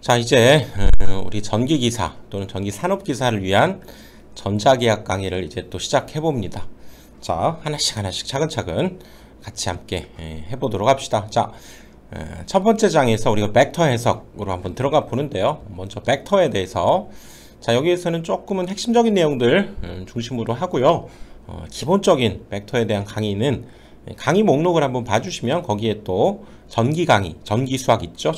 자, 이제 우리 전기기사 또는 전기산업기사를 위한 전자계약 강의를 이제 또 시작해 봅니다. 자, 하나씩 차근차근 같이 함께 해보도록 합시다. 자, 첫 번째 장에서 우리가 벡터 해석으로 한번 들어가 보는데요. 먼저 벡터에 대해서, 자, 여기에서는 조금은 핵심적인 내용들 중심으로 하고요. 기본적인 벡터에 대한 강의는 강의 목록을 한번 봐주시면 거기에 또 전기 강의, 전기수학 있죠?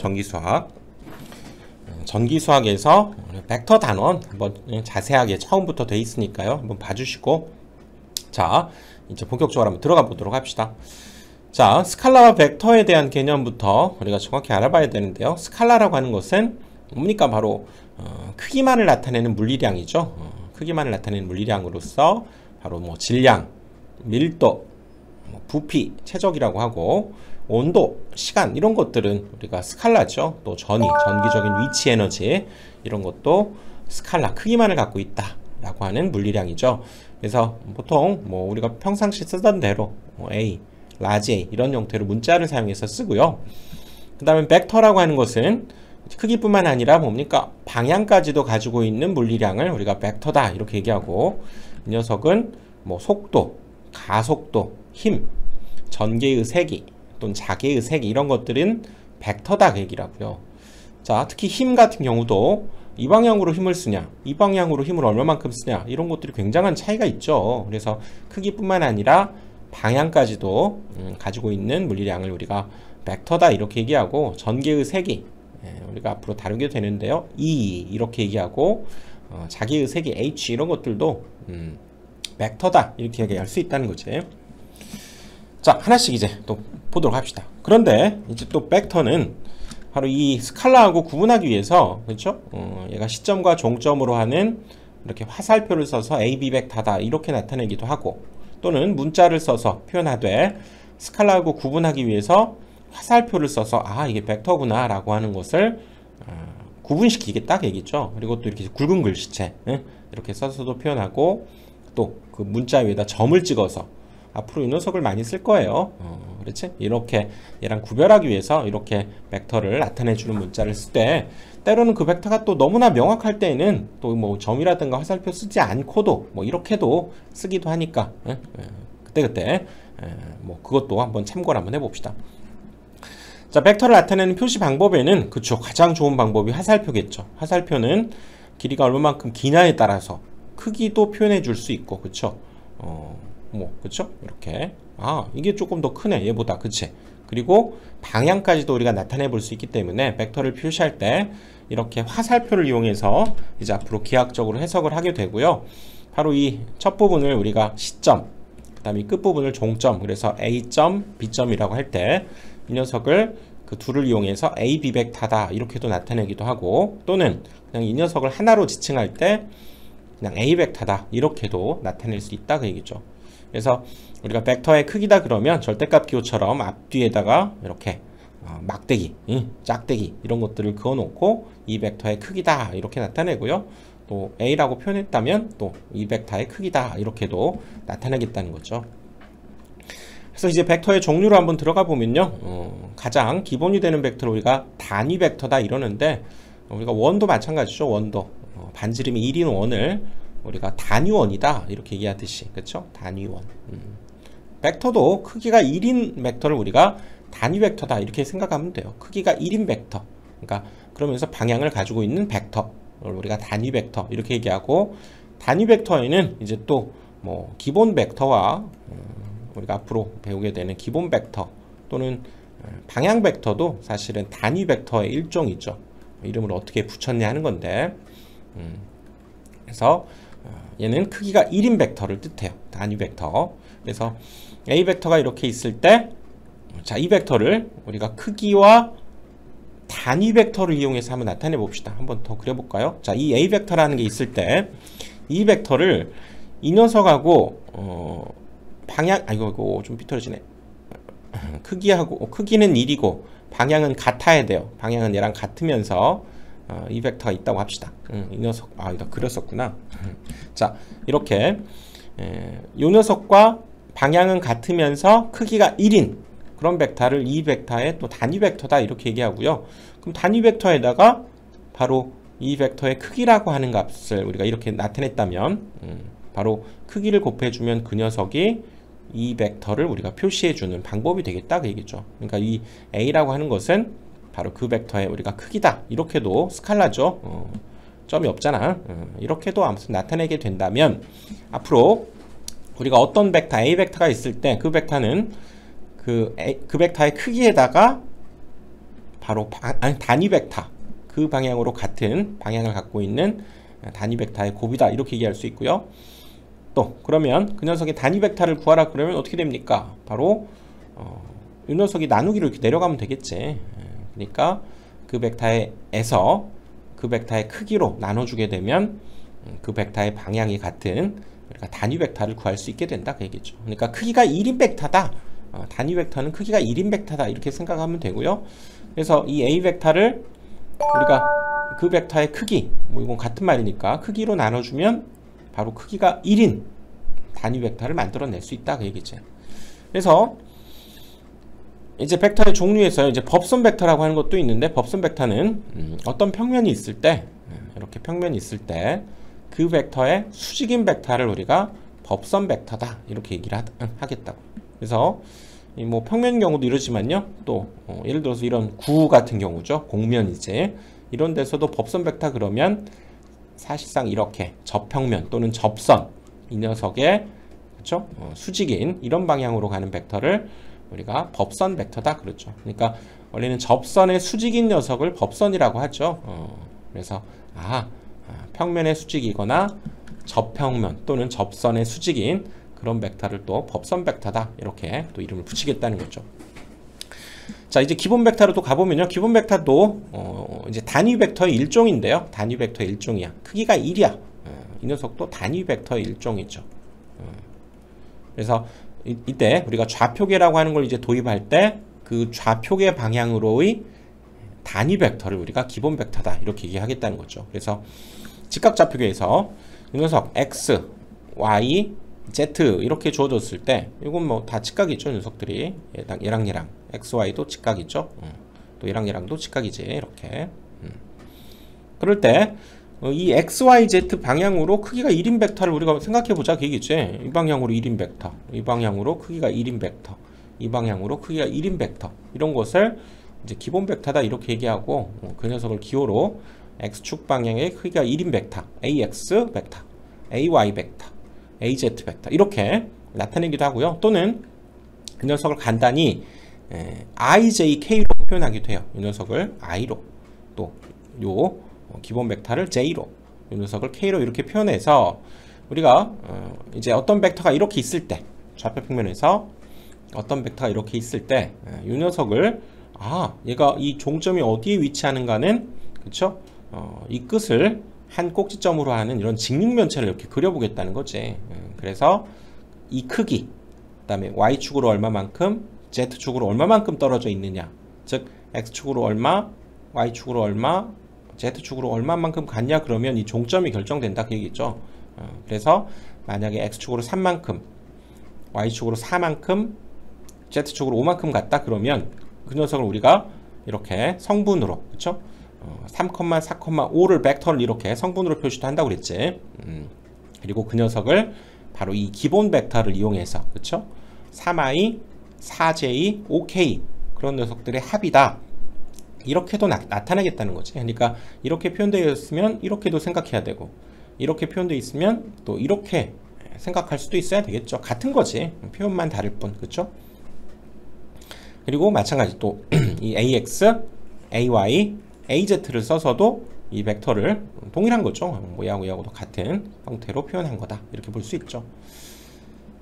전기수학에서 벡터 단원 한번 자세하게 처음부터 돼 있으니까요. 한번 봐주시고, 자, 이제 본격적으로 한번 들어가 보도록 합시다. 자, 스칼라와 벡터에 대한 개념부터 우리가 정확히 알아봐야 되는데요. 스칼라라고 하는 것은 뭡니까? 바로 크기만을 나타내는 물리량이죠. 크기만을 나타내는 물리량으로서 바로 뭐 질량, 밀도, 부피, 최적이라고 하고, 온도, 시간 이런 것들은 우리가 스칼라죠. 또 전기적인 위치 에너지 이런 것도 스칼라, 크기만을 갖고 있다 라고 하는 물리량이죠. 그래서 보통 뭐 우리가 평상시 쓰던 대로 A, 라지 A 이런 형태로 문자를 사용해서 쓰고요. 그 다음에 벡터라고 하는 것은 크기뿐만 아니라 뭡니까? 방향까지도 가지고 있는 물리량을 우리가 벡터다 이렇게 얘기하고, 이 녀석은 뭐 속도, 가속도, 힘, 전개의 세기 또는 자개의 세기 이런 것들은 벡터다 그 얘기라고요. 자, 특히 힘 같은 경우도 이 방향으로 힘을 쓰냐, 이 방향으로 힘을 얼마만큼 쓰냐 이런 것들이 굉장한 차이가 있죠. 그래서 크기뿐만 아니라 방향까지도 가지고 있는 물리량을 우리가 벡터다 이렇게 얘기하고, 전개의 세기 우리가 앞으로 다루게 되는데요. E 이렇게 얘기하고, 자개의 세기 H 이런 것들도 벡터다 이렇게 얘기할 수 있다는 거지. 자, 하나씩 이제 또 보도록 합시다. 그런데 이제 또 벡터는 바로 이 스칼라하고 구분하기 위해서, 그렇죠? 얘가 시점과 종점으로 하는 이렇게 화살표를 써서 A, B 벡터다 이렇게 나타내기도 하고, 또는 문자를 써서 표현하되 스칼라하고 구분하기 위해서 화살표를 써서 아, 이게 벡터구나 라고 하는 것을 구분시키겠다 얘기죠. 그리고 또 이렇게 굵은 글씨체 이렇게 써서도 표현하고, 또 그 문자 위에다 점을 찍어서 앞으로 이 녀석을 많이 쓸 거예요. 그렇지? 이렇게 얘랑 구별하기 위해서 이렇게 벡터를 나타내주는 문자를 쓸 때, 때로는 그 벡터가 또 너무나 명확할 때에는 또 뭐 점이라든가 화살표 쓰지 않고도 뭐 이렇게도 쓰기도 하니까 그때 뭐 그것도 한번 참고를 한번 해봅시다. 자, 벡터를 나타내는 표시 방법에는, 그쵸, 가장 좋은 방법이 화살표겠죠. 화살표는 길이가 얼마만큼 기냐에 따라서 크기도 표현해 줄 수 있고, 그쵸? 그쵸? 이렇게. 아, 이게 조금 더 크네, 얘보다. 그치? 그리고 방향까지도 우리가 나타내 볼 수 있기 때문에 벡터를 표시할 때 이렇게 화살표를 이용해서 이제 앞으로 기하학적으로 해석을 하게 되고요. 바로 이 첫 부분을 우리가 시점, 그 다음에 이 끝부분을 종점, 그래서 A점, B점이라고 할 때 이 녀석을 그 둘을 이용해서 A, B 벡터다 이렇게도 나타내기도 하고, 또는 그냥 이 녀석을 하나로 지칭할 때 그냥 A 벡터다 이렇게도 나타낼 수 있다 그 얘기죠. 그래서 우리가 벡터의 크기다 그러면 절대값 기호처럼 앞뒤에다가 이렇게 막대기, 짝대기 이런 것들을 그어 놓고 이 벡터의 크기다 이렇게 나타내고요. 또 A라고 표현했다면 또 이 벡터의 크기다 이렇게도 나타내겠다는 거죠. 그래서 이제 벡터의 종류로 한번 들어가 보면요. 가장 기본이 되는 벡터를 우리가 단위 벡터다 이러는데, 우리가 원도 마찬가지죠. 원도 반지름이 1인 원을 우리가 단위원이다 이렇게 얘기하듯이, 그렇죠? 단위원. 벡터도 크기가 1인 벡터를 우리가 단위 벡터다 이렇게 생각하면 돼요. 크기가 1인 벡터, 그러니까 그러면서 방향을 가지고 있는 벡터를 우리가 단위 벡터 이렇게 얘기하고, 단위 벡터에는 이제 또 뭐 기본 벡터와 우리가 앞으로 배우게 되는 기본 벡터 또는 방향 벡터도 사실은 단위 벡터의 일종이죠. 이름을 어떻게 붙였냐 하는 건데, 그래서 얘는 크기가 1인 벡터를 뜻해요. 단위 벡터. 그래서 A 벡터가 이렇게 있을 때, 자, 이 벡터를 우리가 크기와 단위 벡터를 이용해서 한번 나타내 봅시다. 한번 더 그려볼까요? 자, 이 A 벡터라는 게 있을 때 이 벡터를 이 녀석하고 방향, 이거 좀 삐뚤어지네. 크기는 1이고 방향은 같아야 돼요. 방향은 얘랑 같으면서 이 벡터가 있다고 합시다. 이 녀석, 이거 그렸었구나. 자, 이렇게 이 녀석과 방향은 같으면서 크기가 1인 그런 벡터를 이 벡터의 또 단위 벡터다 이렇게 얘기하고요. 그럼 단위 벡터에다가 바로 이 벡터의 크기라고 하는 값을 우리가 이렇게 나타냈다면 바로 크기를 곱해주면 그 녀석이 이 벡터를 우리가 표시해주는 방법이 되겠다 그 얘기죠. 그러니까 이 A라고 하는 것은 바로 그 벡터의 우리가 크기다. 이렇게도 스칼라죠. 점이 없잖아. 이렇게도 아무튼 나타내게 된다면 앞으로 우리가 어떤 벡터 A 벡터가 있을 때 그 벡터는 그 벡터의 크기에다가 바로 단위 벡터 그 방향으로 같은 방향을 갖고 있는 단위 벡터의 곱이다 이렇게 얘기할 수 있고요. 또 그러면 그 녀석의 단위 벡터를 구하라 그러면 어떻게 됩니까? 바로 이 녀석이 나누기로 이렇게 내려가면 되겠지. 그러니까 그 벡터에서 그 벡터의 크기로 나눠주게 되면 그 벡터의 방향이 같은 우리가 단위 벡터를 구할 수 있게 된다 그 얘기죠. 그러니까 크기가 1인 벡터다. 단위 벡터는 크기가 1인 벡터다 이렇게 생각하면 되고요. 그래서 이 A 벡터를 우리가 그 벡터의 크기 뭐 이건 같은 말이니까 크기로 나눠주면 바로 크기가 1인 단위 벡터를 만들어낼 수 있다 그 얘기죠. 그래서 이제 벡터의 종류에서 이제 법선 벡터라고 하는 것도 있는데 법선 벡터는 어떤 평면이 있을 때 이렇게 평면이 있을 때 그 벡터의 수직인 벡터를 우리가 법선 벡터다 이렇게 얘기를 하겠다고. 그래서 뭐 평면인 경우도 이러지만요. 또 예를 들어서 이런 구 같은 경우죠. 공면이지. 이런 데서도 법선 벡터 그러면 사실상 이렇게 접평면 또는 접선 이 녀석의 그렇죠? 수직인 이런 방향으로 가는 벡터를 우리가 법선 벡터다 그렇죠. 그러니까 원래는 접선의 수직인 녀석을 법선이라고 하죠. 그래서 평면의 수직이거나 접평면 또는 접선의 수직인 그런 벡터를 또 법선 벡터다 이렇게 또 이름을 붙이겠다는 거죠. 자 이제 기본 벡터로 또 가보면요. 기본 벡터도 이제 단위 벡터의 일종인데요. 단위 벡터의 일종이야. 크기가 1이야. 이 녀석도 단위 벡터의 일종이죠. 그래서 이때 우리가 좌표계라고 하는 걸 이제 도입할 때 그 좌표계 방향으로의 단위 벡터를 우리가 기본 벡터다 이렇게 얘기하겠다는 거죠. 그래서 직각좌표계에서 이 녀석 x, y, z 이렇게 주어졌을 때 이건 뭐 다 직각이죠. 녀석들이 얘랑 x, y도 직각이죠. 또 얘랑도 직각이지 이렇게. 그럴 때 이 x, y, z 방향으로 크기가 1인 벡터를 우리가 생각해보자 그 얘기지. 이 방향으로 1인 벡터, 이 방향으로 크기가 1인 벡터, 이 방향으로 크기가 1인 벡터 이런 것을 이제 기본 벡터다 이렇게 얘기하고 그 녀석을 기호로 x축 방향의 크기가 1인 벡터, ax 벡터, ay 벡터, az 벡터 이렇게 나타내기도 하고요. 또는 그 녀석을 간단히 ijk로 표현하기도 해요. 이 녀석을 i로 또 요 기본 벡터를 j로 이 녀석을 k로 이렇게 표현해서 우리가 이제 어떤 벡터가 이렇게 있을 때 좌표 평면에서 어떤 벡터가 이렇게 있을 때 이 녀석을 얘가 이 종점이 어디에 위치하는가는 그쵸? 이 끝을 한 꼭지점으로 하는 이런 직육면체를 이렇게 그려보겠다는 거지. 그래서 이 크기, 그 다음에 y축으로 얼마만큼, z축으로 얼마만큼 떨어져 있느냐. 즉 x축으로 얼마, y축으로 얼마, z축으로 얼마만큼 갔냐 그러면 이 종점이 결정된다 그 얘기죠. 그래서 만약에 x축으로 3만큼, y축으로 4만큼, z축으로 5만큼 갔다 그러면 그 녀석을 우리가 이렇게 성분으로 그쵸? 3,4,5를 벡터를 이렇게 성분으로 표시도 한다고 그랬지. 그리고 그 녀석을 바로 이 기본 벡터를 이용해서 그쵸? 3i, 4j, 5k 그런 녀석들의 합이다. 이렇게도 나타나겠다는 거지. 그러니까 이렇게 표현되어 있으면 이렇게도 생각해야 되고 이렇게 표현되어 있으면 또 이렇게 생각할 수도 있어야 되겠죠. 같은 거지. 표현만 다를 뿐. 그쵸? 그리고 마찬가지 또 이 ax, ay, az를 써서도 이 벡터를 동일한 거죠. 뭐 얘하고도 같은 형태로 표현한 거다. 이렇게 볼 수 있죠.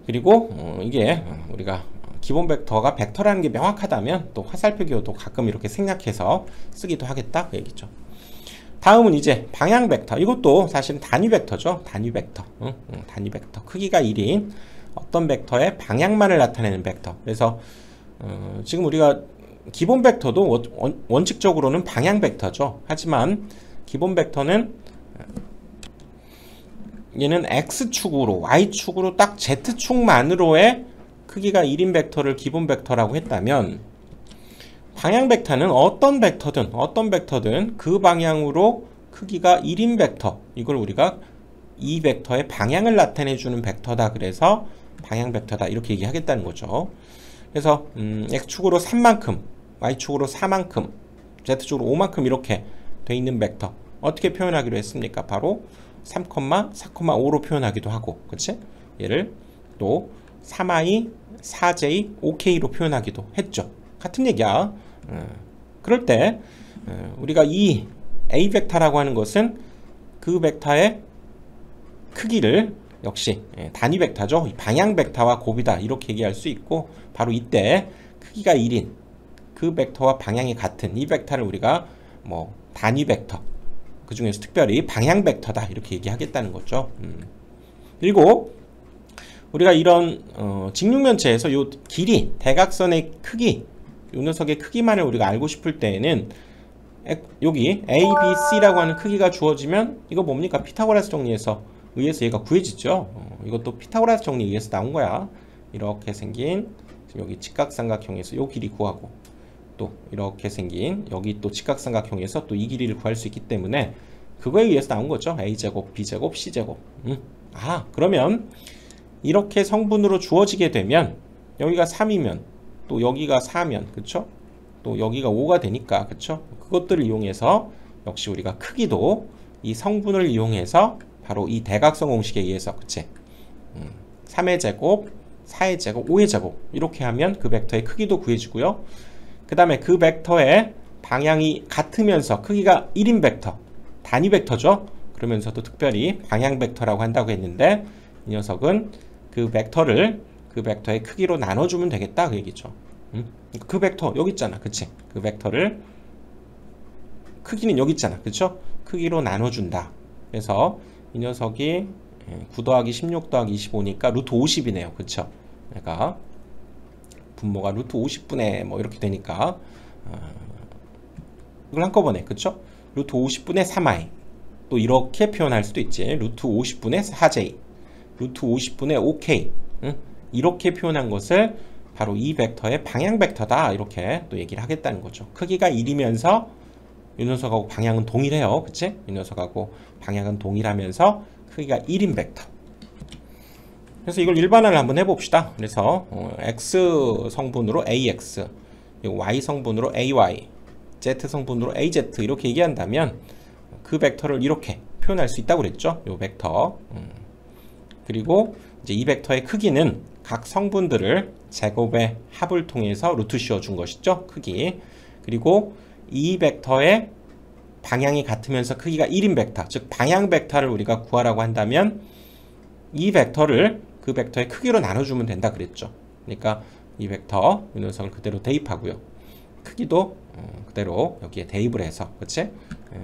그리고 이게 우리가 기본 벡터가 벡터라는 게 명확하다면 또 화살표 기호도 가끔 이렇게 생략해서 쓰기도 하겠다 그 얘기죠. 다음은 이제 방향 벡터. 이것도 사실은 단위 벡터죠. 단위 벡터. 단위 벡터. 크기가 1인 어떤 벡터의 방향만을 나타내는 벡터. 그래서 지금 우리가 기본 벡터도 원칙적으로는 방향 벡터죠. 하지만 기본 벡터는 얘는 x축으로 y축으로 딱 z축만으로의 크기가 1인 벡터를 기본 벡터라고 했다면 방향 벡터는 어떤 벡터든 그 방향으로 크기가 1인 벡터, 이걸 우리가 이 벡터의 방향을 나타내주는 벡터다. 그래서 방향 벡터다 이렇게 얘기하겠다는 거죠. 그래서 x축으로 3만큼, y축으로 4만큼, z축으로 5만큼 이렇게 돼 있는 벡터 어떻게 표현하기로 했습니까? 바로 3, 4,5로 표현하기도 하고, 그치? 얘를 또 3i, 4j, 5k로 표현하기도 했죠. 같은 얘기야. 그럴 때 우리가 이 a 벡터라고 하는 것은 그 벡터의 크기를 역시 단위 벡터죠. 방향 벡터와 곱이다 이렇게 얘기할 수 있고, 바로 이때 크기가 1인 그 벡터와 방향이 같은 이 벡터를 우리가 뭐 단위 벡터, 그 중에서 특별히 방향 벡터다 이렇게 얘기하겠다는 거죠. 그리고 우리가 이런 직육면체에서 요 길이, 대각선의 크기, 요 녀석의 크기만을 우리가 알고 싶을 때에는 여기 A, B, C라고 하는 크기가 주어지면 이거 뭡니까? 피타고라스 정리에서 의해서 얘가 구해지죠. 이것도 피타고라스 정리에 의해서 나온 거야. 이렇게 생긴 여기 직각삼각형에서 요 길이 구하고, 또 이렇게 생긴 여기 또 직각삼각형에서 또 이 길이를 구할 수 있기 때문에 그거에 의해서 나온 거죠. A제곱, B제곱, C제곱. 그러면 이렇게 성분으로 주어지게 되면 여기가 3이면 또 여기가 4면, 그쵸? 또 여기가 5가 되니까, 그쵸? 그것들을 이용해서 역시 우리가 크기도 이 성분을 이용해서 바로 이 대각선 공식에 의해서, 그치? 3의 제곱, 4의 제곱, 5의 제곱 이렇게 하면 그 벡터의 크기도 구해지고요. 그 다음에 그 벡터의 방향이 같으면서 크기가 1인 벡터, 단위 벡터죠. 그러면서도 특별히 방향 벡터라고 한다고 했는데, 이 녀석은 그 벡터를 그 벡터의 크기로 나눠주면 되겠다 그 얘기죠. 그 벡터 여기 있잖아, 그치? 그 벡터를 크기는 여기 있잖아, 그쵸? 크기로 나눠준다. 그래서 이 녀석이 9 더하기 16 더하기 25니까 루트 50이네요, 그쵸? 그러니까 분모가 루트 50분의 뭐 이렇게 되니까 이걸 한꺼번에, 그쵸? 루트 50분의 3i, 또 이렇게 표현할 수도 있지. 루트 50분의 4j, 루트 50분의 5k, 이렇게 표현한 것을 바로 이 벡터의 방향 벡터다 이렇게 또 얘기를 하겠다는 거죠. 크기가 1이면서 이 녀석하고 방향은 동일해요, 그치? 이 녀석하고 방향은 동일하면서 크기가 1인 벡터. 그래서 이걸 일반화를 한번 해봅시다. 그래서 x 성분으로 ax, 그리고 y 성분으로 ay, z 성분으로 az 이렇게 얘기한다면 그 벡터를 이렇게 표현할 수 있다고 그랬죠. 요 벡터. 그리고 이제 이 벡터의 크기는 각 성분들을 제곱의 합을 통해서 루트 씌워준 것이죠. 크기. 그리고 이 벡터의 방향이 같으면서 크기가 1인 벡터, 즉 방향 벡터를 우리가 구하라고 한다면 이 벡터를 그 벡터의 크기로 나눠주면 된다 그랬죠. 그러니까 이 벡터, 이 녀석을 그대로 대입하고요. 크기도 그대로 여기에 대입을 해서, 그치?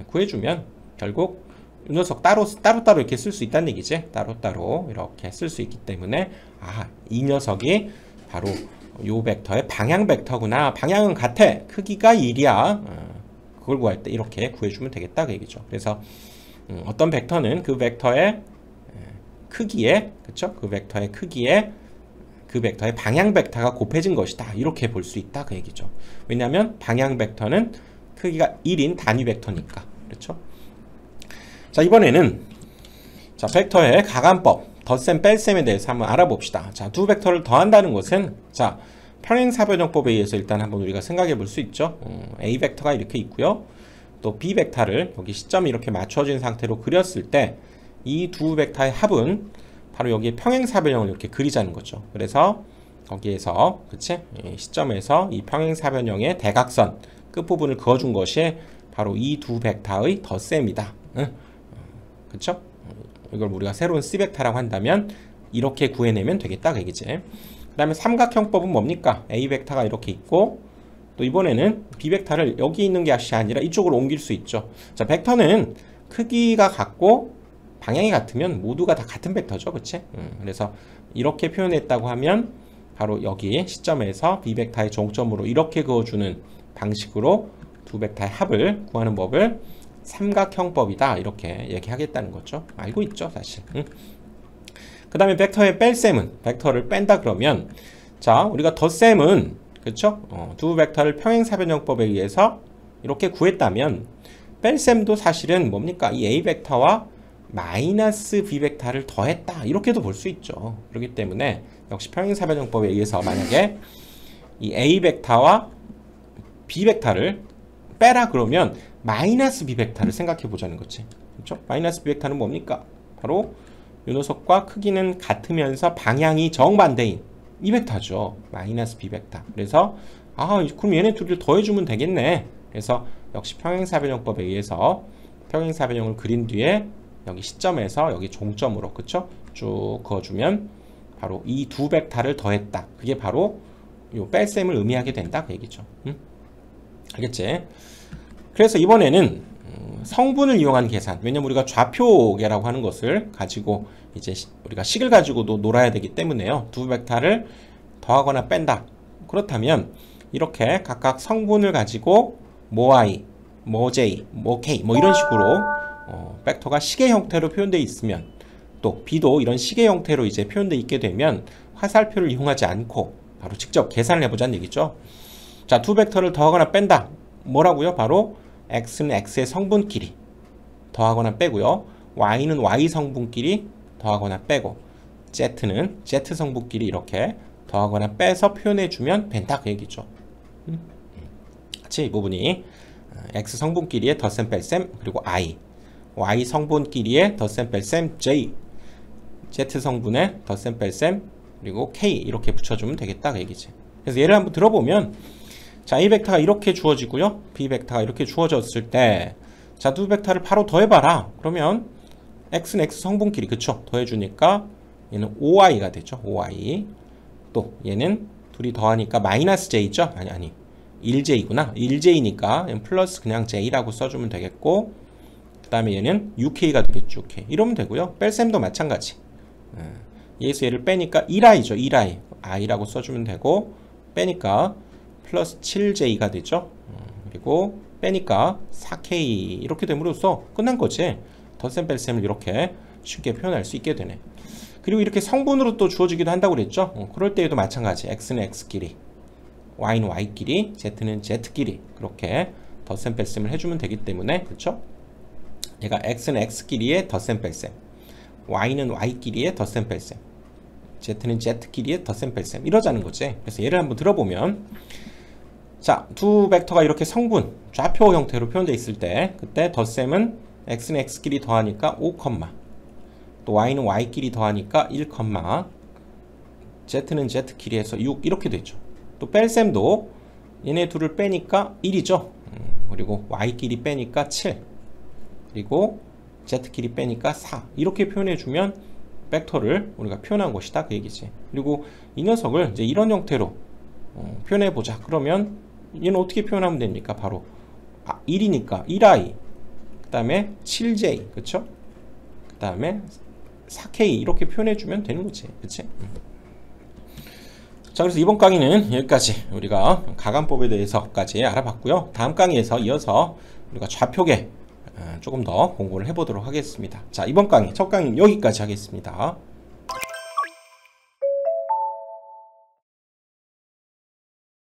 구해주면 결국 이 녀석 따로따로 이렇게 쓸 수 있다는 얘기지. 따로따로 이렇게 쓸 수 있기 때문에 이 녀석이 바로 요 벡터의 방향 벡터구나. 방향은 같아. 크기가 1이야. 그걸 구할 때 이렇게 구해주면 되겠다 그 얘기죠. 그래서 어떤 벡터는 그 벡터의 크기에, 그쵸? 그 벡터의 크기에 그 벡터의 방향 벡터가 곱해진 것이다. 이렇게 볼 수 있다 그 얘기죠. 왜냐하면 방향 벡터는 크기가 1인 단위 벡터니까. 그렇죠? 자, 이번에는 자, 벡터의 가감법, 덧셈 뺄셈에 대해서 한번 알아봅시다. 자, 두 벡터를 더한다는 것은, 자, 평행사변형법에 의해서 일단 한번 우리가 생각해 볼 수 있죠. A 벡터가 이렇게 있고요. 또 B 벡터를 여기 시점이 이렇게 맞춰진 상태로 그렸을 때 이 두 벡터의 합은 바로 여기에 평행사변형을 이렇게 그리자는 거죠. 그래서 거기에서, 그치? 이 시점에서 이 평행사변형의 대각선 끝부분을 그어준 것이 바로 이 두 벡터의 덧셈이다. 그쵸? 이걸 우리가 새로운 C 벡터라고 한다면 이렇게 구해내면 되겠다 그 얘기지. 그 다음에 삼각형법은 뭡니까? A 벡터가 이렇게 있고, 또 이번에는 B 벡터를 여기 있는 게 아니라 이쪽으로 옮길 수 있죠. 자, 벡터는 크기가 같고 방향이 같으면 모두가 다 같은 벡터죠, 그치? 그래서 이렇게 표현했다고 하면 바로 여기 시점에서 B 벡터의 종점으로 이렇게 그어주는 방식으로 두 벡터의 합을 구하는 법을 삼각형법이다 이렇게 얘기하겠다는 거죠. 알고 있죠, 사실. 그 다음에 벡터의 뺄셈은, 벡터를 뺀다 그러면, 자, 우리가 덧셈은 그쵸? 두 벡터를 평행사변형법에 의해서 이렇게 구했다면 뺄셈도 사실은 뭡니까? 이 A 벡터와 마이너스 B 벡터를 더했다 이렇게도 볼 수 있죠. 그렇기 때문에 역시 평행사변형법에 의해서 만약에 이 A 벡터와 B 벡터를 빼라 그러면 마이너스 B 벡터를 생각해 보자는 거지. 그렇죠? 마이너스 B 벡터는 뭡니까? 바로 이 녀석과 크기는 같으면서 방향이 정반대인 이 벡터죠. 마이너스 B 벡터. 그래서 그럼 얘네 둘을 더해주면 되겠네. 그래서 역시 평행사변형법에 의해서 평행사변형을 그린 뒤에 여기 시점에서 여기 종점으로 그쵸? 쭉 그어주면 바로 이 두 벡터를 더했다. 그게 바로 요 뺄셈을 의미하게 된다 그 얘기죠. 알겠지? 그래서 이번에는 성분을 이용한 계산. 왜냐면 우리가 좌표계라고 하는 것을 가지고 이제 우리가 식을 가지고도 놀아야 되기 때문에요. 두 벡터를 더하거나 뺀다. 그렇다면 이렇게 각각 성분을 가지고 뭐 i, 뭐 j, 뭐 k 뭐 이런 식으로 벡터가 식의 형태로 표현되어 있으면 또 b도 이런 식의 형태로 이제 표현되어 있게 되면 화살표를 이용하지 않고 바로 직접 계산을 해보자는 얘기죠. 자, 두 벡터를 더하거나 뺀다. 뭐라고요? 바로 x는 x의 성분끼리 더하거나 빼고요. y는 y 성분끼리 더하거나 빼고 z는 z 성분끼리 이렇게 더하거나 빼서 표현해주면 된다 그 얘기죠. 같이 이 부분이 x 성분끼리의 덧셈 뺄셈 그리고 i y 성분끼리의 덧셈 뺄셈 j z 성분의 덧셈 뺄셈 그리고 k 이렇게 붙여주면 되겠다 그 얘기지. 그래서 예를 한번 들어보면 자, A 벡터가 이렇게 주어지고요. B 벡터가 이렇게 주어졌을 때 자, 두 벡터를 바로 더해봐라. 그러면 x는 x 성분끼리 그쵸? 더해주니까 얘는 5i가 되죠. 5i 또 얘는 둘이 더하니까 마이너스 j죠? 아니 1j구나. 1j니까 플러스 그냥 j라고 써주면 되겠고 그 다음에 얘는 6k가 되겠죠. 6k 이러면 되고요. 뺄셈도 마찬가지. 얘에서 얘를 빼니까 1i죠. 1i i라고 써주면 되고 빼니까 플러스 7j가 되죠. 그리고 빼니까 4k 이렇게 됨으로써 끝난 거지. 덧셈 뺄셈을 이렇게 쉽게 표현할 수 있게 되네. 그리고 이렇게 성분으로 또 주어지기도 한다고 그랬죠. 그럴 때에도 마찬가지. x는 x끼리 y는 y끼리 z는 z끼리 그렇게 덧셈 뺄셈을 해주면 되기 때문에 그렇죠. 얘가 x는 x끼리의 덧셈 뺄셈 y는 y끼리의 덧셈 뺄셈 z는 z끼리의 덧셈 뺄셈 이러자는 거지. 그래서 예를 한번 들어보면 자, 두 벡터가 이렇게 성분, 좌표 형태로 표현되어 있을 때 그때 덧셈은 x는 x끼리 더하니까 5, 또 y는 y끼리 더하니까 1, z는 z끼리 해서 6 이렇게 되죠. 또 뺄셈도 얘네 둘을 빼니까 1이죠. 그리고 y끼리 빼니까 7 그리고 z끼리 빼니까 4 이렇게 표현해주면 벡터를 우리가 표현한 것이다 그 얘기지. 그리고 이 녀석을 이제 이런 형태로 표현해보자. 그러면 얘는 어떻게 표현하면 됩니까? 바로 1이니까 1i 그 다음에 7j 그쵸? 그 다음에 4k 이렇게 표현해주면 되는 거지. 그치? 자, 그래서 이번 강의는 여기까지 우리가 가관법에 대해서까지 알아봤고요. 다음 강의에서 이어서 우리가 좌표계 조금 더 공부를 해보도록 하겠습니다. 자, 이번 강의 첫 강의는 여기까지 하겠습니다.